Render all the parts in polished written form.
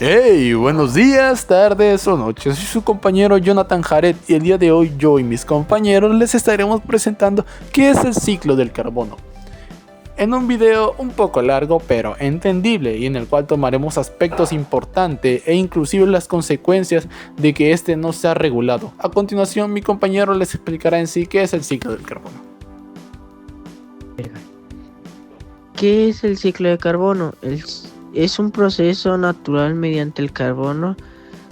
Hey, buenos días, tardes o noches. Soy su compañero Jonathan Jared y el día de hoy yo y mis compañeros les estaremos presentando qué es el ciclo del carbono. En un video un poco largo pero entendible y en el cual tomaremos aspectos importantes e inclusive las consecuencias de que este no sea regulado. A continuación mi compañero les explicará en sí qué es el ciclo del carbono. ¿Qué es el ciclo de carbono? Es un proceso natural mediante el carbono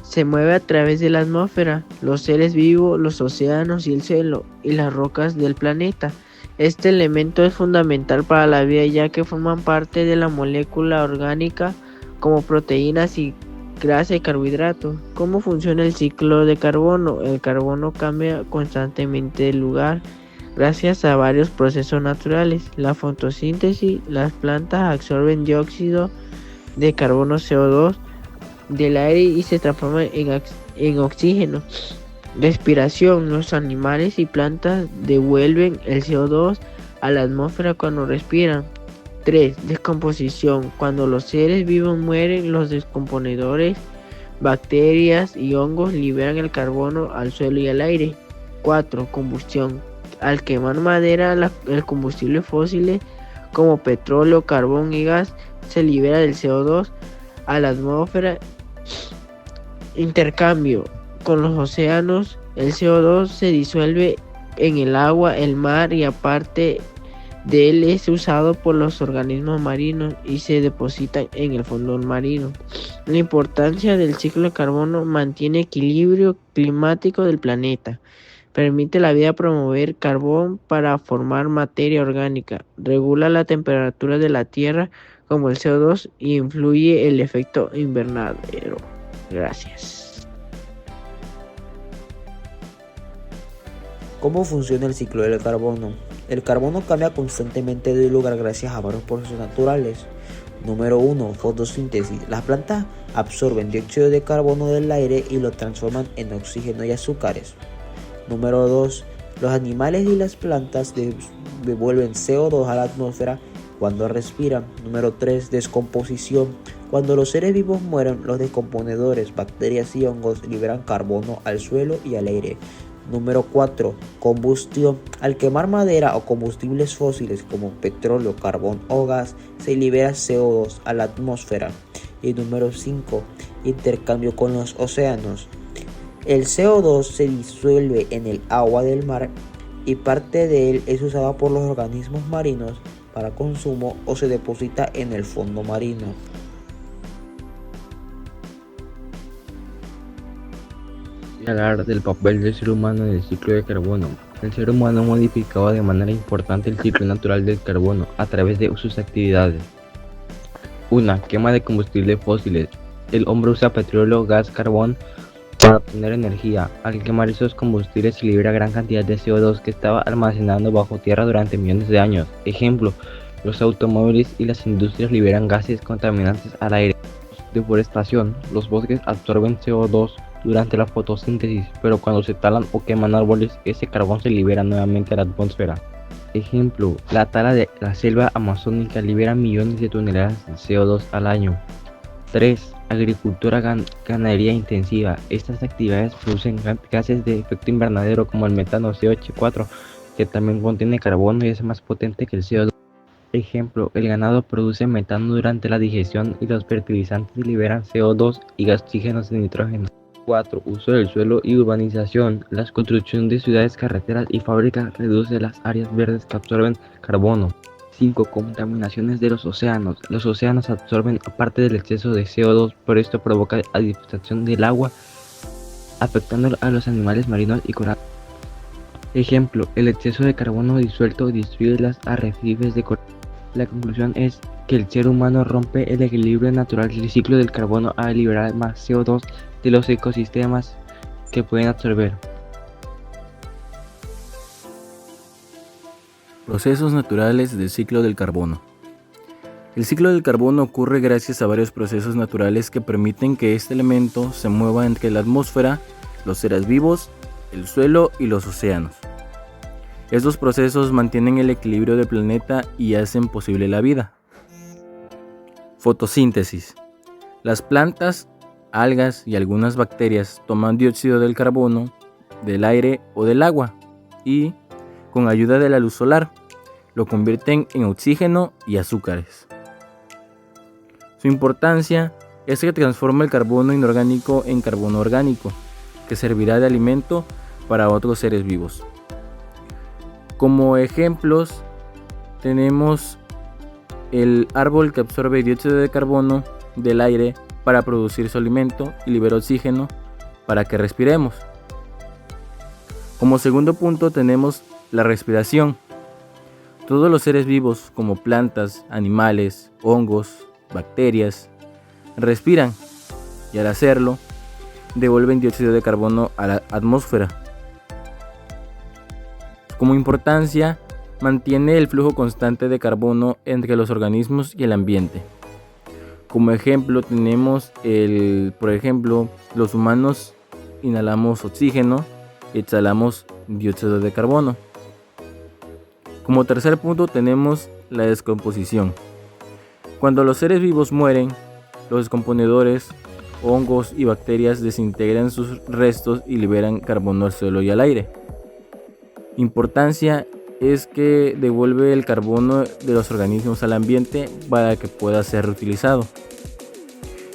se mueve a través de la atmósfera, los seres vivos, los océanos y el cielo y las rocas del planeta. Este elemento es fundamental para la vida ya que forman parte de la molécula orgánica como proteínas y grasa y carbohidratos. ¿Cómo funciona el ciclo de carbono? El carbono cambia constantemente de lugar gracias a varios procesos naturales. La fotosíntesis, las plantas absorben dióxido de carbono CO2 del aire y se transforma en oxígeno. Respiración, los animales y plantas devuelven el CO2 a la atmósfera cuando respiran. 3. Descomposición, cuando los seres vivos mueren, los descomponedores, bacterias y hongos liberan el carbono al suelo y al aire. 4. Combustión, al quemar madera, el combustible fósil como petróleo, carbón y gas se libera del CO2 a la atmósfera. Intercambio con los océanos, el CO2 se disuelve en el agua, el mar y aparte de él es usado por los organismos marinos y se deposita en el fondo marino. La importancia del ciclo de carbono mantiene equilibrio climático del planeta. Permite la vida promover carbón para formar materia orgánica, regula la temperatura de la Tierra como el CO2 y influye el efecto invernadero. Gracias. ¿Cómo funciona el ciclo del carbono? El carbono cambia constantemente de lugar gracias a varios procesos naturales. Número 1. Fotosíntesis. Las plantas absorben dióxido de carbono del aire y lo transforman en oxígeno y azúcares. Número 2. Los animales y las plantas devuelven CO2 a la atmósfera cuando respiran. Número 3. Descomposición. Cuando los seres vivos mueren, los descomponedores, bacterias y hongos liberan carbono al suelo y al aire. Número 4. Combustión. Al quemar madera o combustibles fósiles como petróleo, carbón o gas, se libera CO2 a la atmósfera. Y número 5. Intercambio con los océanos. El CO2 se disuelve en el agua del mar y parte de él es usada por los organismos marinos para consumo o se deposita en el fondo marino. Hablar del papel del ser humano en el ciclo de carbono. El ser humano ha modificado de manera importante el ciclo natural del carbono a través de sus actividades. 1. Quema de combustibles fósiles. El hombre usa petróleo, gas, carbón para obtener energía. Al quemar esos combustibles se libera gran cantidad de CO2 que estaba almacenando bajo tierra durante millones de años. Ejemplo, los automóviles y las industrias liberan gases contaminantes al aire. Deforestación. Los bosques absorben CO2 durante la fotosíntesis, pero cuando se talan o queman árboles, ese carbón se libera nuevamente a la atmósfera. Ejemplo, la tala de la selva amazónica libera millones de toneladas de CO2 al año. 3. Agricultura, ganadería intensiva. Estas actividades producen gases de efecto invernadero como el metano CH4, que también contiene carbono y es más potente que el CO2. Ejemplo, el ganado produce metano durante la digestión y los fertilizantes liberan CO2 y oxígenos de nitrógeno. 4. Uso del suelo y urbanización. La construcción de ciudades, carreteras y fábricas reduce las áreas verdes que absorben carbono. 5. Contaminaciones de los océanos. Los océanos absorben parte del exceso de CO2, por esto provoca acidificación del agua, afectando a los animales marinos y corales. Ejemplo, el exceso de carbono disuelto destruye las arrecifes de coral. La conclusión es que el ser humano rompe el equilibrio natural del ciclo del carbono al liberar más CO2 de los ecosistemas que pueden absorber. Procesos naturales del ciclo del carbono. El ciclo del carbono ocurre gracias a varios procesos naturales que permiten que este elemento se mueva entre la atmósfera, los seres vivos, el suelo y los océanos. Estos procesos mantienen el equilibrio del planeta y hacen posible la vida. Fotosíntesis. Las plantas algas y algunas bacterias toman dióxido del carbono del aire o del agua y, con ayuda de la luz solar, lo convierten en oxígeno y azúcares. Su importancia es que transforma el carbono inorgánico en carbono orgánico, que servirá de alimento para otros seres vivos. Como ejemplos, tenemos el árbol que absorbe dióxido de carbono del aire para producir su alimento y libera oxígeno para que respiremos. Como segundo punto tenemos la respiración. Todos los seres vivos, como plantas, animales, hongos, bacterias, respiran y al hacerlo devuelven dióxido de carbono a la atmósfera. Como importancia, mantiene el flujo constante de carbono entre los organismos y el ambiente. Como ejemplo tenemos por ejemplo, los humanos inhalamos oxígeno y exhalamos dióxido de carbono. Como tercer punto tenemos la descomposición. Cuando los seres vivos mueren, los descomponedores, hongos y bacterias desintegran sus restos y liberan carbono al suelo y al aire. Importancia es que devuelve el carbono de los organismos al ambiente para que pueda ser reutilizado.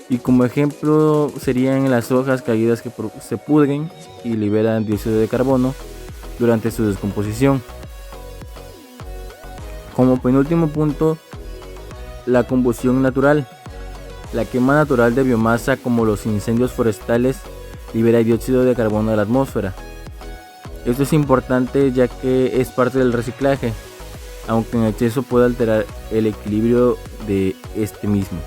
Y como ejemplo serían las hojas caídas que se pudren y liberan dióxido de carbono durante su descomposición. Como penúltimo punto, la combustión natural. La quema natural de biomasa, como los incendios forestales, libera dióxido de carbono a la atmósfera. Esto es importante ya que es parte del reciclaje, aunque en exceso puede alterar el equilibrio de este mismo.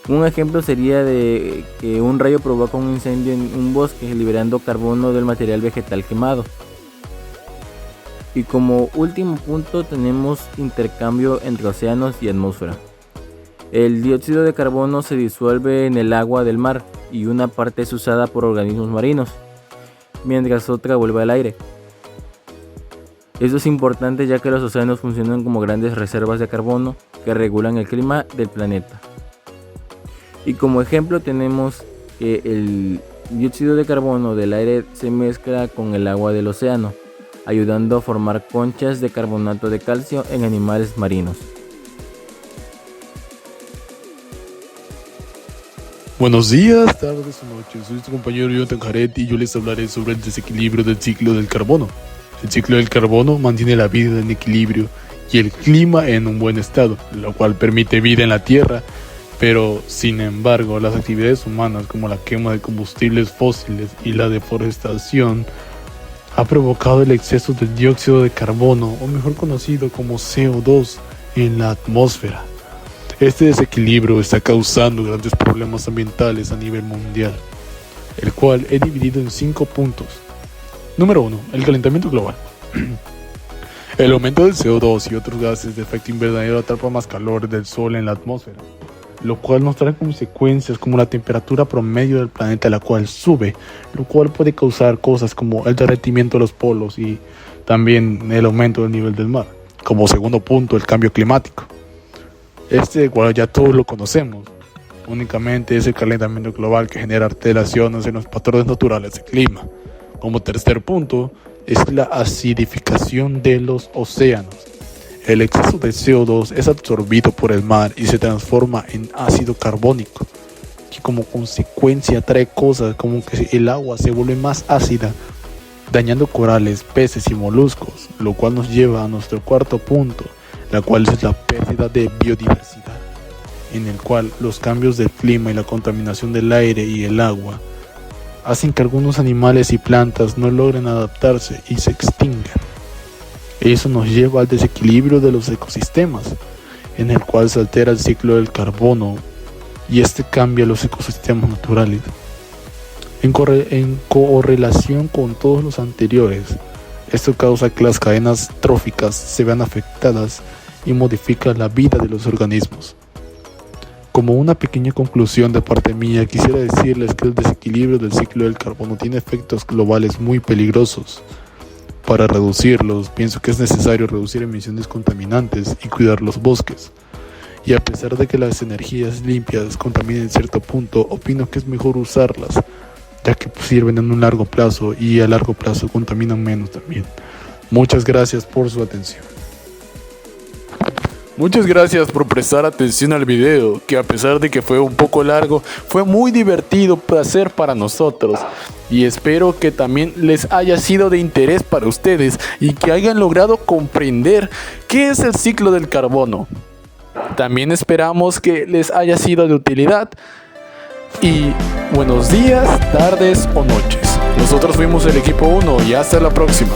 Un ejemplo sería de que un rayo provoca un incendio en un bosque, liberando carbono del material vegetal quemado. Y como último punto tenemos intercambio entre océanos y atmósfera. El dióxido de carbono se disuelve en el agua del mar y una parte es usada por organismos marinos, mientras otra vuelve al aire. Esto es importante ya que los océanos funcionan como grandes reservas de carbono que regulan el clima del planeta. Y como ejemplo tenemos que el dióxido de carbono del aire se mezcla con el agua del océano, ayudando a formar conchas de carbonato de calcio en animales marinos. Buenos días, tardes o noches. Soy tu compañero Jonathan Jaret y yo les hablaré sobre el desequilibrio del ciclo del carbono. El ciclo del carbono mantiene la vida en equilibrio y el clima en un buen estado, lo cual permite vida en la Tierra, pero sin embargo las actividades humanas como la quema de combustibles fósiles y la deforestación ha provocado el exceso de dióxido de carbono, o mejor conocido como CO2, en la atmósfera. Este desequilibrio está causando grandes problemas ambientales a nivel mundial, el cual he dividido en 5 puntos. Número 1. El calentamiento global. El aumento del CO2 y otros gases de efecto invernadero atrapa más calor del sol en la atmósfera, lo cual nos trae consecuencias como la temperatura promedio del planeta, la cual sube, lo cual puede causar cosas como el derretimiento de los polos y también el aumento del nivel del mar. Como segundo punto, el cambio climático. Bueno, ya todos lo conocemos. Únicamente es el calentamiento global que genera alteraciones en los patrones naturales del clima. Como tercer punto, es la acidificación de los océanos. El exceso de CO2 es absorbido por el mar y se transforma en ácido carbónico, que como consecuencia trae cosas como que el agua se vuelve más ácida, dañando corales, peces y moluscos, lo cual nos lleva a nuestro cuarto punto, la cual es la pérdida de biodiversidad, en el cual los cambios del clima y la contaminación del aire y el agua hacen que algunos animales y plantas no logren adaptarse y se extingan. Eso nos lleva al desequilibrio de los ecosistemas, en el cual se altera el ciclo del carbono y este cambia los ecosistemas naturales. En correlación con todos los anteriores, esto causa que las cadenas tróficas se vean afectadas y modifica la vida de los organismos. Como una pequeña conclusión de parte mía, quisiera decirles que el desequilibrio del ciclo del carbono tiene efectos globales muy peligrosos. Para reducirlos, pienso que es necesario reducir emisiones contaminantes y cuidar los bosques. Y a pesar de que las energías limpias contaminan en cierto punto, opino que es mejor usarlas, ya que sirven en un largo plazo y a largo plazo contaminan menos también. Muchas gracias por su atención. Muchas gracias por prestar atención al video, que a pesar de que fue un poco largo, fue muy divertido hacer para nosotros. Y espero que también les haya sido de interés para ustedes y que hayan logrado comprender qué es el ciclo del carbono. También esperamos que les haya sido de utilidad. Y buenos días, tardes o noches. Nosotros fuimos el equipo 1 y hasta la próxima.